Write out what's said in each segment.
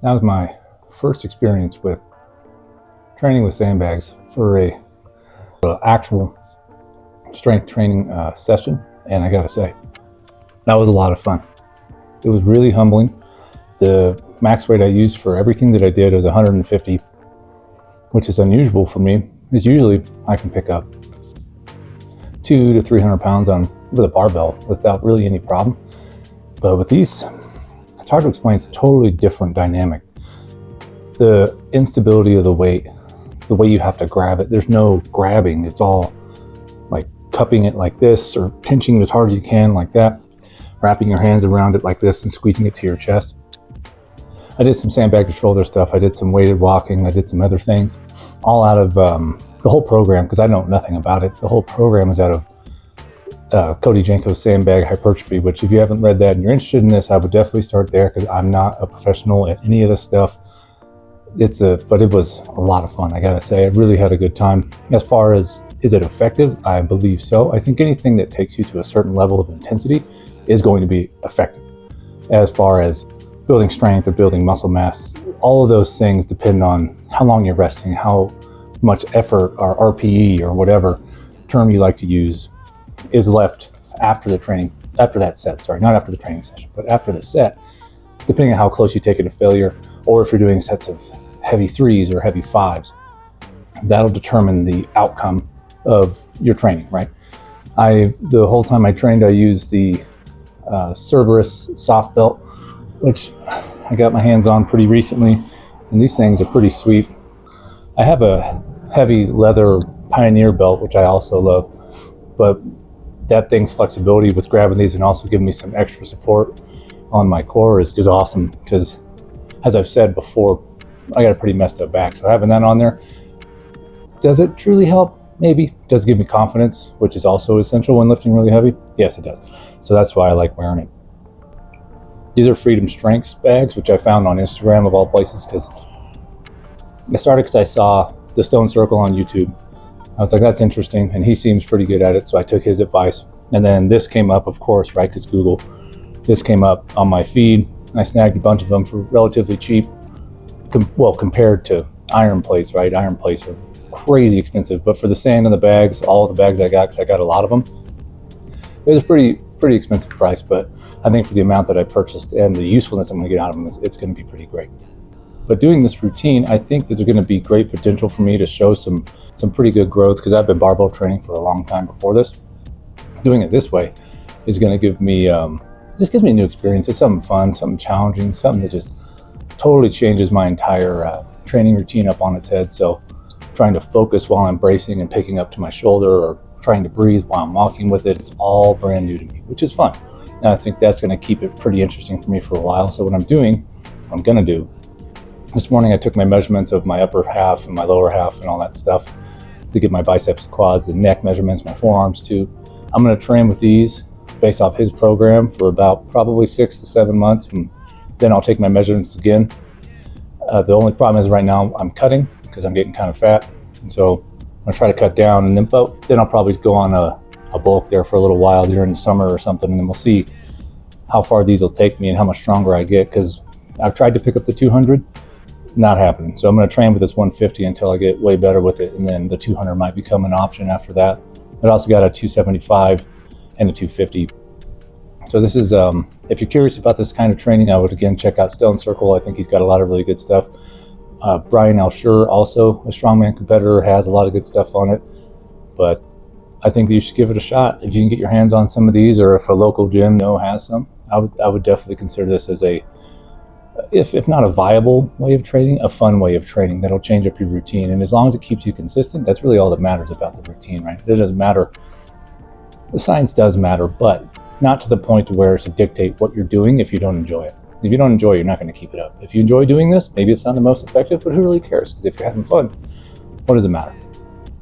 That was my first experience with training with sandbags for a actual strength training session, and I gotta say, that was a lot of fun. It was really humbling. The max weight I used for everything that I did was 150, which is unusual for me. Is usually I can pick up 200 to 300 pounds with a barbell without really any problem. But with these, it's hard to explain. It's a totally different dynamic. The instability of the weight, the way you have to grab it, there's no grabbing. It's all like cupping it like this or pinching it as hard as you can like that, wrapping your hands around it like this and squeezing it to your chest. I did some sandbag to shoulder stuff. I did some weighted walking. I did some other things, all out of the whole program, because I know nothing about it. The whole program is out of Cody Janko's Sandbag Hypertrophy, which if you haven't read that and you're interested in this, I would definitely start there, because I'm not a professional at any of this stuff. But it was a lot of fun, I gotta say. I really had a good time. As far as, is it effective? I believe so. I think anything that takes you to a certain level of intensity is going to be effective. As far as building strength or building muscle mass, all of those things depend on how long you're resting, how much effort or RPE or whatever term you like to use is left after the training, after that set, sorry, not after the training session, but after the set, depending on how close you take it to failure, or if you're doing sets of heavy 3s or heavy 5s, that'll determine the outcome of your training, right? The whole time I trained, I used the Cerberus soft belt, which I got my hands on pretty recently, and these things are pretty sweet. I have a heavy leather Pioneer belt, which I also love, but that thing's flexibility with grabbing these and also giving me some extra support on my core is awesome, because as I've said before, I got a pretty messed up back, so having that on there, does it truly help? Maybe. It does give me confidence, which is also essential when lifting really heavy. Yes, it does. So that's why I like wearing it. These are Freedom Strengths bags, which I found on Instagram of all places, because I started because I saw the Stone Circle on YouTube. I was like, that's interesting, and he seems pretty good at it, so I took his advice. And then this came up, of course, right, because Google. This came up on my feed. I snagged a bunch of them for relatively cheap, compared to iron plates, right? Iron plates are crazy expensive, but for the sand in the bags, all of the bags I got, because I got a lot of them, it was a pretty expensive price, but I think for the amount that I purchased and the usefulness I'm going to get out of them, it's going to be pretty great. But doing this routine, I think that there's going to be great potential for me to show some pretty good growth, because I've been barbell training for a long time before this. Doing it this way is going to give me, just gives me a new experience. It's something fun, something challenging, something that just totally changes my entire training routine up on its head. So trying to focus while I'm bracing and picking up to my shoulder, or trying to breathe while I'm walking with it, it's all brand new to me, which is fun. And I think that's going to keep it pretty interesting for me for a while. So what I'm going to do, this morning I took my measurements of my upper half and my lower half and all that stuff to get my biceps, quads, and neck measurements, my forearms too. I'm going to train with these based off his program for about probably 6 to 7 months, and then I'll take my measurements again. The only problem is right now I'm cutting, because I'm getting kind of fat, and so I'm gonna try to cut down, and then I'll probably go on a bulk there for a little while during the summer or something, and then we'll see how far these will take me and how much stronger I get, because I've tried to pick up the 200, not happening. So I'm going to train with this 150 until I get way better with it, and then the 200 might become an option after that. But I also got a 275 and a 250. So this is, if you're curious about this kind of training, I would again check out Stone Circle. I think he's got a lot of really good stuff. Brian Alsher, also a strongman competitor, has a lot of good stuff on it. But I think that you should give it a shot. If you can get your hands on some of these, or if a local gym has some, I would definitely consider this as a, if not a viable way of training, a fun way of training that'll change up your routine. And as long as it keeps you consistent, that's really all that matters about the routine, right? It doesn't matter. The science does matter, but not to the point to where it's to dictate what you're doing if you don't enjoy it. If you don't enjoy it, you're not going to keep it up. If you enjoy doing this, maybe it's not the most effective, but who really cares? Because if you're having fun, what does it matter?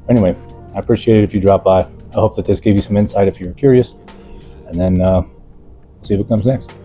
Anyway, I appreciate it if you drop by. I hope that this gave you some insight if you were curious. And then see what comes next.